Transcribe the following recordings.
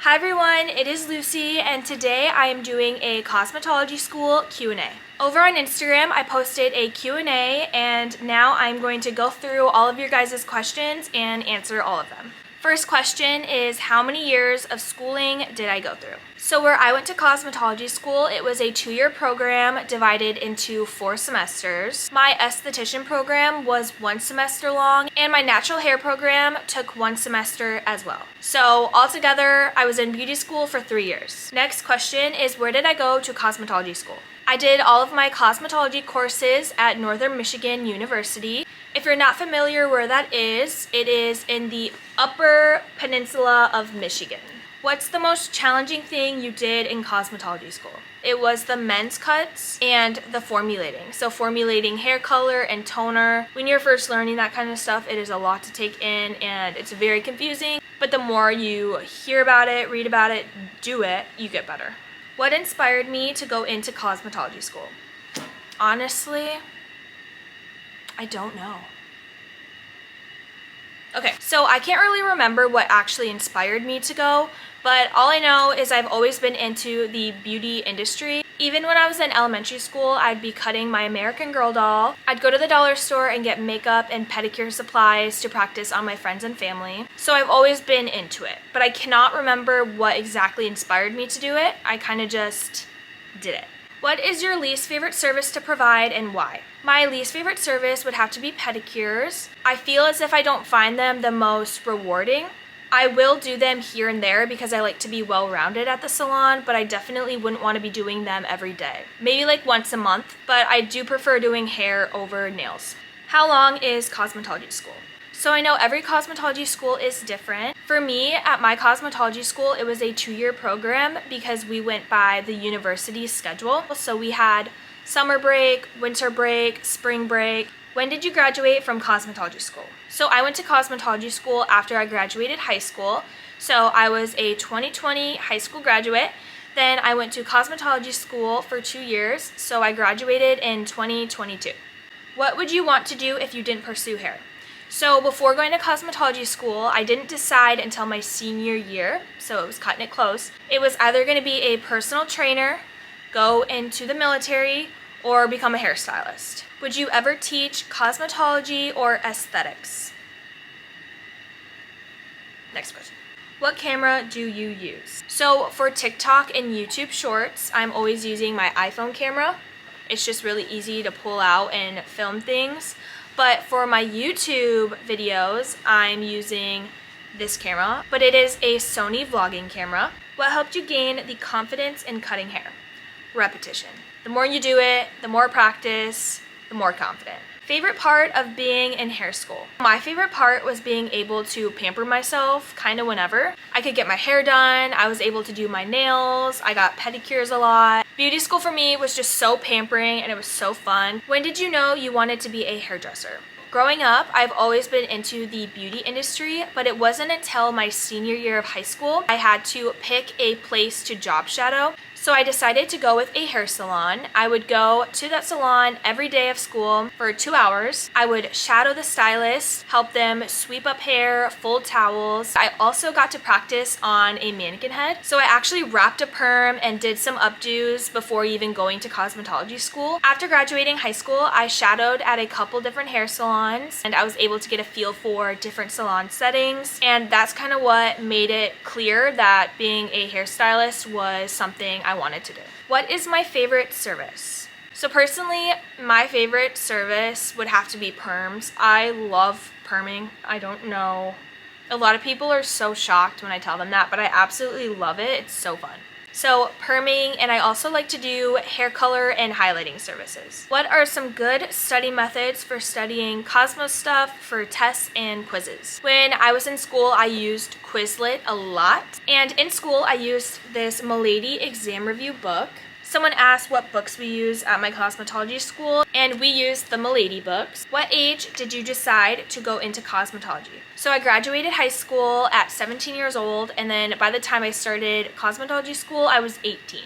Hi everyone, it is Lucy and today I am doing a cosmetology school Q&A. Over on Instagram, I posted a Q&A and now I'm going to go through all of your guys' questions and answer all of them. First question is, how many years of schooling did I go through? So where I went to cosmetology school, it was a 2-year program divided into 4 semesters. My esthetician program was 1 semester long and my natural hair program took 1 semester as well. So altogether, I was in beauty school for 3 years. Next question is, where did I go to cosmetology school? I did all of my cosmetology courses at Northern Michigan University. If you're not familiar where that is, it is in the Upper Peninsula of Michigan. What's the most challenging thing you did in cosmetology school? It was the men's cuts and the formulating. So formulating hair color and toner. When you're first learning that kind of stuff, it is a lot to take in and it's very confusing. But the more you hear about it, read about it, do it, you get better. What inspired me to go into cosmetology school? Honestly, I don't know. Okay, so I can't really remember what actually inspired me to go, but all I know is I've always been into the beauty industry. Even when I was in elementary school, I'd be cutting my American Girl doll. I'd go to the dollar store and get makeup and pedicure supplies to practice on my friends and family. So I've always been into it, but I cannot remember what exactly inspired me to do it. I kind of just did it. What is your least favorite service to provide and why? My least favorite service would have to be pedicures. I feel as if I don't find them the most rewarding. I will do them here and there because I like to be well-rounded at the salon, but I definitely wouldn't want to be doing them every day. Maybe like once a month, but I do prefer doing hair over nails. How long is cosmetology school? So I know every cosmetology school is different. For me, at my cosmetology school, it was a 2-year program because we went by the university's schedule. So we had summer break, winter break, spring break. When did you graduate from cosmetology school? So I went to cosmetology school after I graduated high school. So I was a 2020 high school graduate. Then I went to cosmetology school for 2 years. So I graduated in 2022. What would you want to do if you didn't pursue hair? So before going to cosmetology school, I didn't decide until my senior year, so it was cutting it close. It was either going to be a personal trainer, go into the military, or become a hairstylist. Would you ever teach cosmetology or aesthetics? Next question. What camera do you use? So for TikTok and YouTube Shorts, I'm always using my iPhone camera. It's just really easy to pull out and film things. But for my YouTube videos, I'm using this camera, but it is a Sony vlogging camera. What helped you gain the confidence in cutting hair? Repetition. The more you do it, the more practice, the more confident. Favorite part of being in hair school? My favorite part was being able to pamper myself kind of whenever. I could get my hair done, I was able to do my nails, I got pedicures a lot. Beauty school for me was just so pampering and it was so fun. When did you know you wanted to be a hairdresser? Growing up, I've always been into the beauty industry, but it wasn't until my senior year of high school I had to pick a place to job shadow. So I decided to go with a hair salon. I would go to that salon every day of school for 2 hours. I would shadow the stylist, help them sweep up hair, fold towels. I also got to practice on a mannequin head. So I actually wrapped a perm and did some updos before even going to cosmetology school. After graduating high school, I shadowed at a couple different hair salons and I was able to get a feel for different salon settings. And that's kind of what made it clear that being a hairstylist was something I wanted to do. What is my favorite service? So personally, my favorite service would have to be perms. I love perming. I don't know. A lot of people are so shocked when I tell them that, but I absolutely love it. It's so fun. So perming, and I also like to do hair color and highlighting services. What are some good study methods for studying Cosmo stuff for tests and quizzes? When I was in school, I used Quizlet a lot. And in school, I used this Milady exam review book. Someone asked what books we use at my cosmetology school, and we used the Milady books. What age did you decide to go into cosmetology? So I graduated high school at 17 years old, and then by the time I started cosmetology school, I was 18.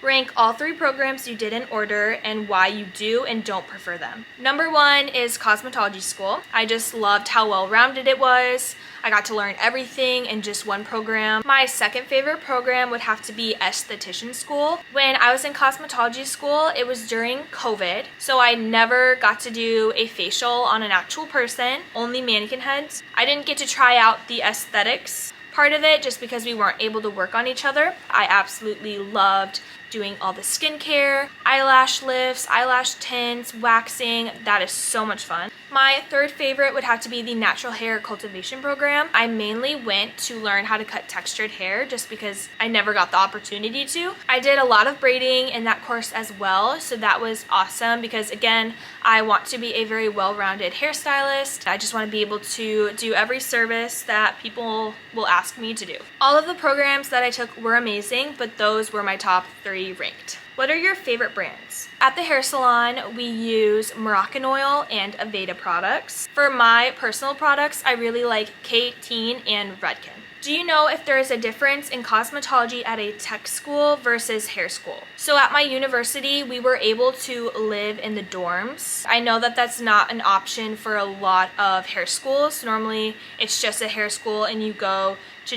Rank all 3 programs you did in order and why you do and don't prefer them. Number 1 is cosmetology school. I just loved how well-rounded it was. I got to learn everything in just one program. My second favorite program would have to be esthetician school. When I was in cosmetology school, it was during COVID, so I never got to do a facial on an actual person, only mannequin heads. I didn't get to try out the aesthetics part of it just because we weren't able to work on each other. I absolutely loved doing all the skincare, eyelash lifts, eyelash tints, waxing. That is so much fun. My third favorite would have to be the natural hair cultivation program. I mainly went to learn how to cut textured hair just because I never got the opportunity to. I did a lot of braiding in that course as well, so that was awesome because again, I want to be a very well-rounded hairstylist. I just want to be able to do every service that people will ask me to do. All of the programs that I took were amazing, but those were my top 3 ranked. What are your favorite brands? At the hair salon, we use Moroccan oil and Aveda products. For my personal products, I really like K-Teen and Redken. Do you know if there is a difference in cosmetology at a tech school versus hair school? So at my university, we were able to live in the dorms. I know that that's not an option for a lot of hair schools. Normally, it's just a hair school and you go to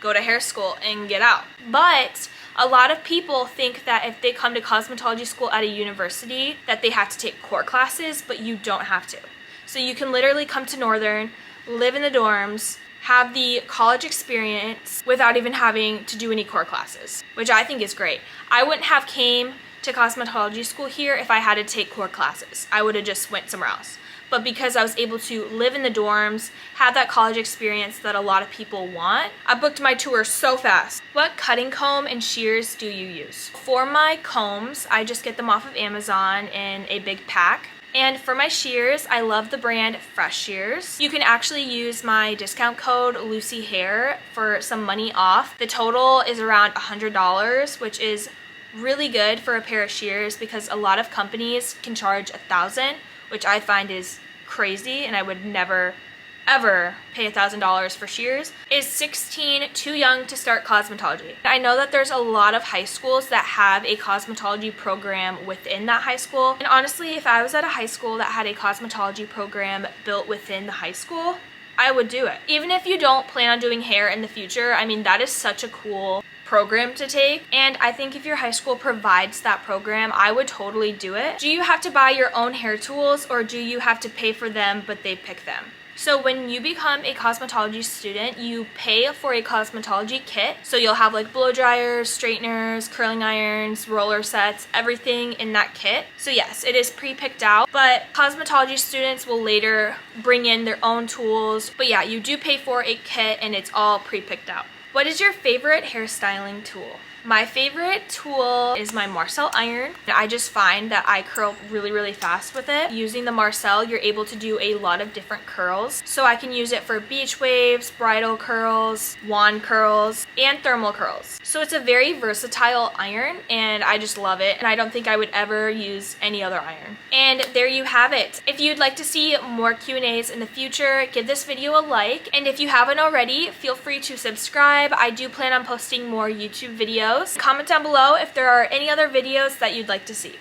hair school and get out. But a lot of people think that if they come to cosmetology school at a university that they have to take core classes, but you don't have to. So you can literally come to Northern, live in the dorms, have the college experience without even having to do any core classes, which I think is great. I wouldn't have came to cosmetology school here if I had to take core classes. I would have just went somewhere else. But because I was able to live in the dorms, have that college experience that a lot of people want, I booked my tour so fast. What cutting comb and shears do you use? For my combs, I just get them off of Amazon in a big pack. And for my shears, I love the brand Fresh Shears. You can actually use my discount code LucyHair for some money off. The total is around $100, which is really good for a pair of shears because a lot of companies can charge $1,000, which I find is crazy, and I would never ever pay $1,000 for shears. Is 16 too young to start cosmetology? I know that there's a lot of high schools that have a cosmetology program within that high school, and honestly, if I was at a high school that had a cosmetology program built within the high school, I would do it. Even if you don't plan on doing hair in the future, I mean, that is such a cool program to take, and I think if your high school provides that program, I would totally do it. Do you have to buy your own hair tools or do you have to pay for them but they pick them? So when you become a cosmetology student, you pay for a cosmetology kit. So you'll have like blow dryers, straighteners, curling irons, roller sets, everything in that kit. So yes, it is pre-picked out, but cosmetology students will later bring in their own tools. But yeah, you do pay for a kit and it's all pre-picked out. What is your favorite hairstyling tool? My favorite tool is my Marcel iron. I just find that I curl really, really fast with it. Using the Marcel, you're able to do a lot of different curls. So I can use it for beach waves, bridal curls, wand curls, and thermal curls. So it's a very versatile iron and I just love it. And I don't think I would ever use any other iron. And there you have it. If you'd like to see more Q&As in the future, give this video a like. And if you haven't already, feel free to subscribe. I do plan on posting more YouTube videos. Comment down below if there are any other videos that you'd like to see.